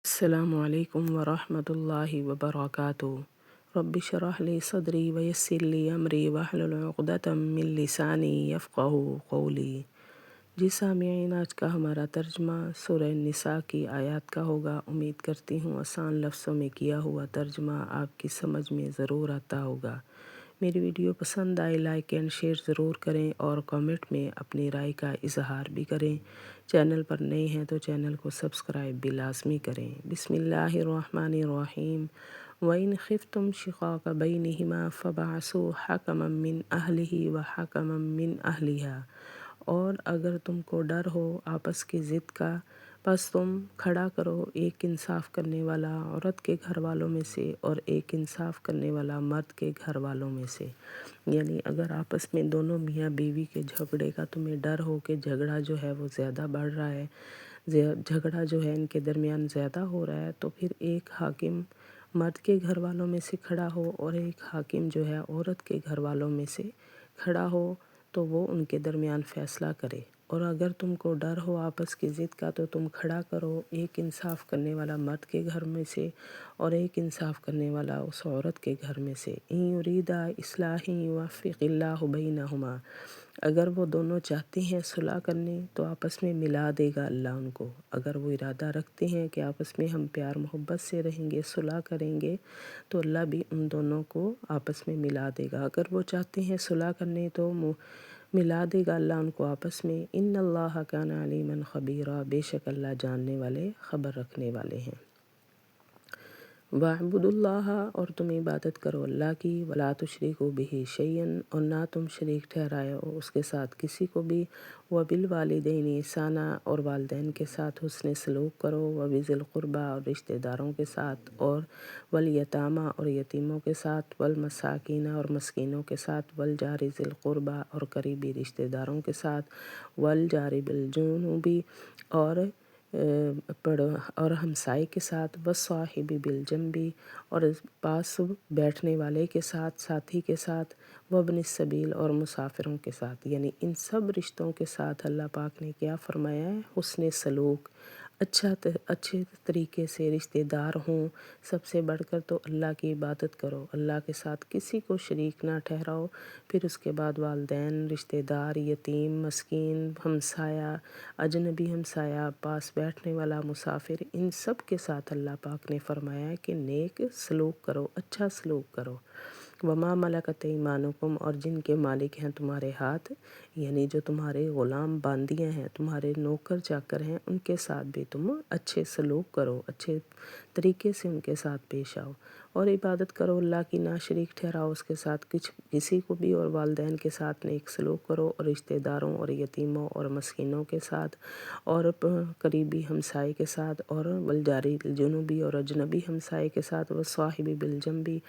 السلام علیکم ورحمۃ اللہ وبرکاتہ۔ رب اشرح لی صدری ویسر لی امری واحلل عقدۃ من لسانی یفقہوا قولی۔ جی سامعین، آج کا ہمارا ترجمہ سورہ نساء کی آیات کا ہوگا۔ امید کرتی ہوں آسان لفظوں میں کیا ہوا ترجمہ آپ کی سمجھ میں ضرور آتا ہوگا۔ میری ویڈیو پسند آئے لائک اینڈ شیئر ضرور کریں اور کامنٹ میں اپنی رائے کا اظہار بھی کریں۔ چینل پر نئے ہیں تو چینل کو سبسکرائب بھی لازمی کریں۔ بسم اللہ الرحمن الرحیم۔ وَإِنْ خِفْتُمْ شِقَاقَ بَيْنِهِمَا فَبَعَثُوا حَكَمًا مِّنْ أَهْلِهِ وَحَكَمًا مِّنْ أَهْلِهَا۔ اور اگر تم کو ڈر ہو آپس کی ضد کا، پس تم کھڑا کرو ایک انصاف کرنے والا عورت کے گھر والوں میں سے اور ایک انصاف کرنے والا مرد کے گھر والوں میں سے۔ یعنی اگر آپس میں دونوں میاں بیوی کے جھگڑے کا تمہیں ڈر ہو کہ جھگڑا جو ہے وہ زیادہ بڑھ رہا ہے، جھگڑا جو ہے ان کے درمیان زیادہ ہو رہا ہے، تو پھر ایک حاکم مرد کے گھر والوں میں سے کھڑا ہو اور ایک حاکم جو ہے عورت کے گھر والوں میں سے کھڑا ہو تو وہ ان کے درمیان فیصلہ کرے۔ اور اگر تم کو ڈر ہو آپس کی ضد کا تو تم کھڑا کرو ایک انصاف کرنے والا مرد کے گھر میں سے اور ایک انصاف کرنے والا اس عورت کے گھر میں سے۔ ان یریدا اصلاحا یوفق اللہ بینہما۔ اگر وہ دونوں چاہتے ہیں صلح کرنے تو آپس میں ملا دے گا اللہ ان کو۔ اگر وہ ارادہ رکھتے ہیں کہ آپس میں ہم پیار محبت سے رہیں گے، صلح کریں گے، تو اللہ بھی ان دونوں کو آپس میں ملا دے گا۔ اگر وہ چاہتے ہیں صلح کرنے تو ملا دے گا اللہ ان کو آپس میں۔ ان اللہ کان علیما خبیرا۔ بے شک اللہ جاننے والے، خبر رکھنے والے ہیں۔ وَاعْبُدُوا اللَّهَ۔ اور تم عبادت کرو اللہ کی، وَلَا تُشْرِكُوا بِهِ شَيْئًا۔ اور نہ تم شریک ٹھہرائے اس کے ساتھ کسی کو بھی۔ وَبِالْوَالِدَيْنِ إِحْسَانًا۔ اور والدین کے ساتھ حسن سلوک کرو۔ وَبِذِي الْقُرْبَىٰ۔ اور رشتہ داروں کے ساتھ، اور وَالْيَتَامَىٰ۔ اور یتیموں کے ساتھ، وَالْمَسَاكِينَ۔ اور مسکینوں کے ساتھ، وَالْجَارِ ذِي الْقُرْبَىٰ۔ اور قریبی رشتہ داروں کے ساتھ، وَالْجَارِ بِالْجُنُبِ۔ اور ہمسائے کے ساتھ، وَالصَّاحِبِ بِالْجَنبِ۔ اور پاس بیٹھنے والے کے ساتھ، ساتھی کے ساتھ، وابن السبیل۔ اور مسافروں کے ساتھ۔ یعنی ان سب رشتوں کے ساتھ اللہ پاک نے کیا فرمایا ہے؟ حسن سلوک، اچھے طریقے سے رشتہ دار ہوں۔ سب سے بڑھ کر تو اللہ کی عبادت کرو، اللہ کے ساتھ کسی کو شریک نہ ٹھہراؤ۔ پھر اس کے بعد والدین، رشتہ دار، یتیم، مسکین، ہمسایہ، اجنبی ہمسایہ، پاس بیٹھنے والا مسافر، ان سب کے ساتھ اللہ پاک نے فرمایا ہے کہ نیک سلوک کرو، اچھا سلوک کرو۔ وما ملکت ایمانکم۔ اور جن کے مالک ہیں تمہارے ہاتھ، یعنی جو تمہارے غلام باندیاں ہیں، تمہارے نوکر چاکر ہیں، ان کے ساتھ بھی تم اچھے سلوک کرو، اچھے طریقے سے ان کے ساتھ پیش آؤ۔ اور عبادت کرو اللہ کی، نہ شریک ٹھہراؤ اس کے ساتھ کسی کو بھی۔ اور والدین کے ساتھ نیک سلوک کرو، اور رشتہ داروں اور یتیموں اور مسکینوں کے ساتھ، اور قریبی ہمسائے کے ساتھ، اور والجاری الجنوبی۔ اور اجنبی ہمسائے کے ساتھ، والصاحب بالجنبی۔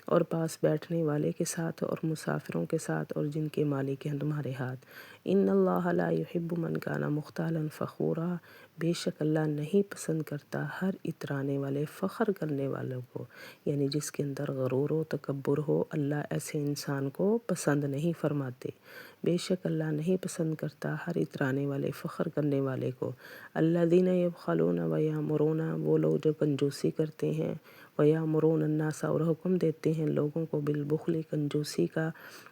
اور پاس بیٹھنے والے کے ساتھ، اور مسافروں کے ساتھ، اور جن کے مالک ہیں تمہارے ہاتھ۔ ان اللہ لا يحب من کان مختالا فخورا۔ بے شک اللہ نہیں پسند کرتا ہر اترانے والے، فخر کرنے والوں کو، یعنی جس کے اندر غرور و تکبر ہو، اللہ ایسے انسان کو پسند نہیں فرماتے۔ بے شک اللہ نہیں پسند کرتا ہر اترانے والے، فخر کرنے والے کو۔ الذین یبخلون ویامرون۔ وہ لوگ جو کنجوسی کرتے ہیں، ویامرون الناس۔ اور حکم دیتے ہیں لوگوں کو، بالبخل، کنجوسی کا۔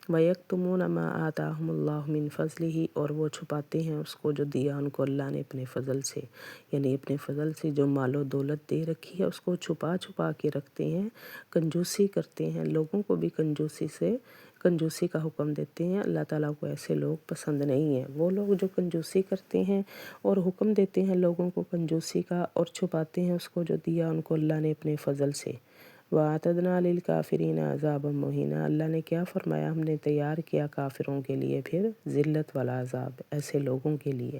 ویکتمون ما آتاہم اللہ من فضلہ۔ اور وہ چھپاتے ہیں اس کو جو دیا ان کو اللہ نے اپنے فضل سے، یعنی اپنے فضل سے جو مال و دولت دے رکھی ہے اس کو چھپا چھپا کے رکھتے ہیں، کنجوسی کرتے ہیں، لوگوں کو بھی کنجوسی کا حکم دیتے ہیں۔ اللہ تعالیٰ کو ایسے لوگ پسند نہیں ہیں۔ وہ لوگ جو کنجوسی کرتے ہیں اور حکم دیتے ہیں لوگوں کو کنجوسی کا، اور چھپاتے ہیں اس کو جو دیا ان کو اللہ نے اپنے فضل سے۔ وَأَعْتَدْنَا لِلْكَافِرِينَ عَذَابًا مُّهِينًا۔ اللہ نے کیا فرمایا؟ ہم نے تیار کیا کافروں کے لیے پھر ذلت والا عذاب، ایسے لوگوں کے لیے۔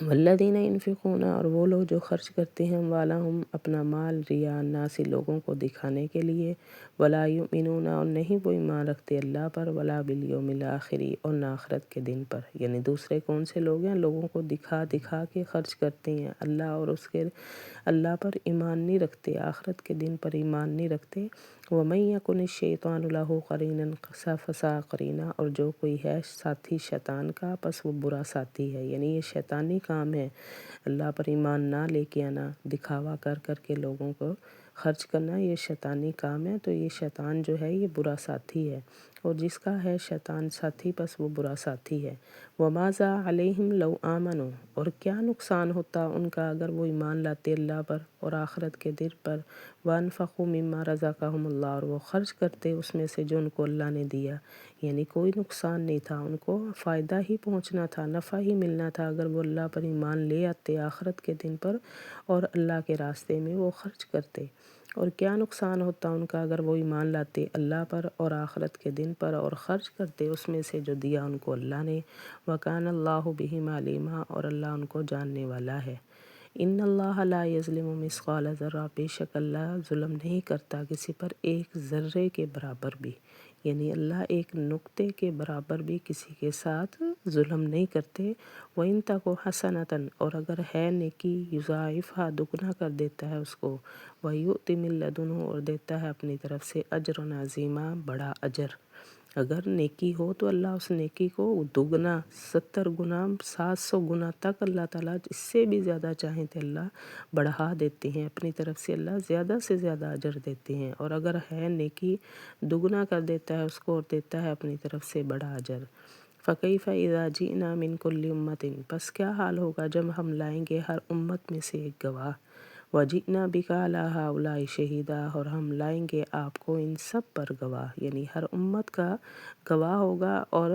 والذین ينفقون۔ اور وہ لوگ جو خرچ کرتے ہیں اموالہم، اپنا مال، ریا الناس، لوگوں کو دکھانے کے لیے۔ ولا یؤمنون۔ اور نہیں وہ ایمان رکھتے اللہ پر، ولا بالیوم الآخر۔ اور نہ آخرت کے دن پر۔ یعنی دوسرے کون سے لوگ ہیں؟ لوگوں کو دکھا دکھا کے خرچ کرتے ہیں، اللہ پر ایمان نہیں رکھتے، آخرت کے دن پر ایمان نہیں رکھتے۔ وَمَن يَكُنِ الشَّيْطَانُ لَهُ قَرِينًا فَسَاءَ قَرِينًا۔ اور جو کوئی ہے ساتھی شیطان کا، پس وہ برا ساتھی ہے۔ یعنی یہ شیطانی شیطانی کام ہے اللہ پر ایمان نہ لے کے آنا، دکھاوا کر کر کے لوگوں کو خرچ کرنا، یہ شیطانی کام ہے۔ تو یہ شیطان جو ہے یہ برا ساتھی ہے، اور جس کا ہے شیطان ساتھی بس وہ برا ساتھی ہے۔ وَمَاذَا عَلَيْهِمْ لَوْ آمَنُوا، اور کیا نقصان ہوتا ان کا اگر وہ ایمان لاتے اللہ پر اور آخرت کے دن پر، وَأَنفَقُوا مِمَّا رَزَقَهُمُ اللَّهُ، اور وہ خرچ کرتے اس میں سے جو ان کو اللہ نے دیا، یعنی کوئی نقصان نہیں تھا، ان کو فائدہ ہی پہنچنا تھا، نفع ہی ملنا تھا اگر وہ اللہ پر ایمان لے آتے آخرت کے دن پر اور اللہ کے راستے میں وہ خرچ کرتے۔ اور کیا نقصان ہوتا ان کا اگر وہ ایمان لاتے اللہ پر اور آخرت کے دن پر اور خرچ کرتے اس میں سے جو دیا ان کو اللہ نے۔ وَكَانَ اللَّهُ بِهِمْ عَلِيمًا، اور اللہ ان کو جاننے والا ہے۔ ان اللہ لا یظلم مثقال ذرہ، بے شک اللہ ظلم نہیں کرتا کسی پر ایک ذرے کے برابر بھی، یعنی اللہ ایک نقطے کے برابر بھی کسی کے ساتھ ظلم نہیں کرتے۔ وَإِن تَكُ حَسَنَةً، اور اگر ہے نیکی، یضاعفھا، دگنا کر دیتا ہے اس کو، وَيُؤْتِ مِن لَدُنْهُ، اور دیتا ہے اپنی طرف سے اجرا عظیما، بڑا اجر۔ اگر نیکی ہو تو اللہ اس نیکی کو دگنا، 70 گنا، 700 گنا تک اللہ تعالیٰ اس سے بھی زیادہ چاہیں تو اللہ بڑھا دیتے ہیں، اپنی طرف سے اللہ زیادہ سے زیادہ اجر دیتے ہیں، اور اگر ہے نیکی دگنا کر دیتا ہے اس کو اور دیتا ہے اپنی طرف سے بڑا اجر۔ فَكَيْفَ إِذَا جِئْنَا مِن كُلِّ أُمَّةٍ، پس کیا حال ہوگا جب ہم لائیں گے ہر امت میں سے ایک گواہ، وَجِئْنَا بِكَ عَلَىٰ هَٰؤُلَاءِ شَهِيدًا، اور ہم لائیں گے آپ کو ان سب پر گواہ، یعنی ہر امت کا گواہ ہوگا، اور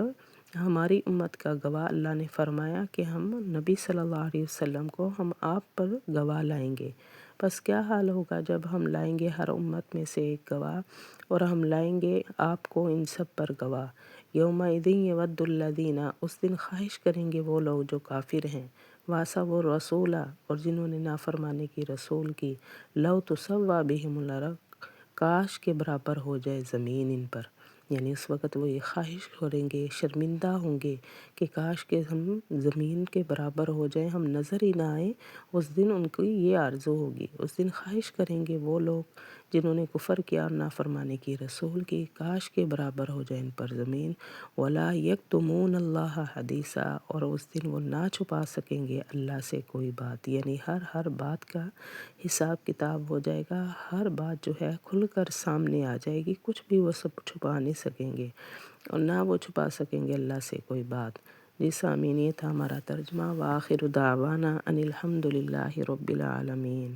ہماری امت کا گواہ اللہ نے فرمایا کہ ہم نبی صلی اللہ علیہ وسلم کو ہم آپ پر گواہ لائیں گے۔ پس کیا حال ہوگا جب ہم لائیں گے ہر امت میں سے ایک گواہ، اور ہم لائیں گے آپ کو ان سب پر گواہ۔ یومئذ یود الذین، اس دن خواہش کریں گے وہ لوگ جو کافر ہیں، وعصوا الرسول، اور جنہوں نے نافرمانی کی رسول کی، لو تسوی بہم الارض، کاش کے برابر ہو جائے زمین ان پر، یعنی اس وقت وہ یہ خواہش کریں گے، شرمندہ ہوں گے کہ کاش کہ ہم زمین کے برابر ہو جائیں، ہم نظر ہی نہ آئیں۔ اس دن ان کی یہ آرزو ہوگی، اس دن خواہش کریں گے وہ لوگ جنہوں نے کفر کیا اور نافرمانی کی رسول کی، کاش کے برابر ہو جائے ان پر زمین۔ وَلَا يَكْتُمُونَ اللَّهَ حَدِيثًا، اور اس دن وہ نہ چھپا سکیں گے اللہ سے کوئی بات، یعنی ہر بات کا حساب کتاب ہو جائے گا، ہر بات جو ہے کھل کر سامنے آ جائے گی، کچھ بھی وہ سب چھپا نہیں سکیں گے، اور نہ وہ چھپا سکیں گے اللہ سے کوئی بات۔ جی سامعین، یہ تھا ہمارا ترجمہ۔ وآخر دعوانا ان الحمد للہ رب العالمین۔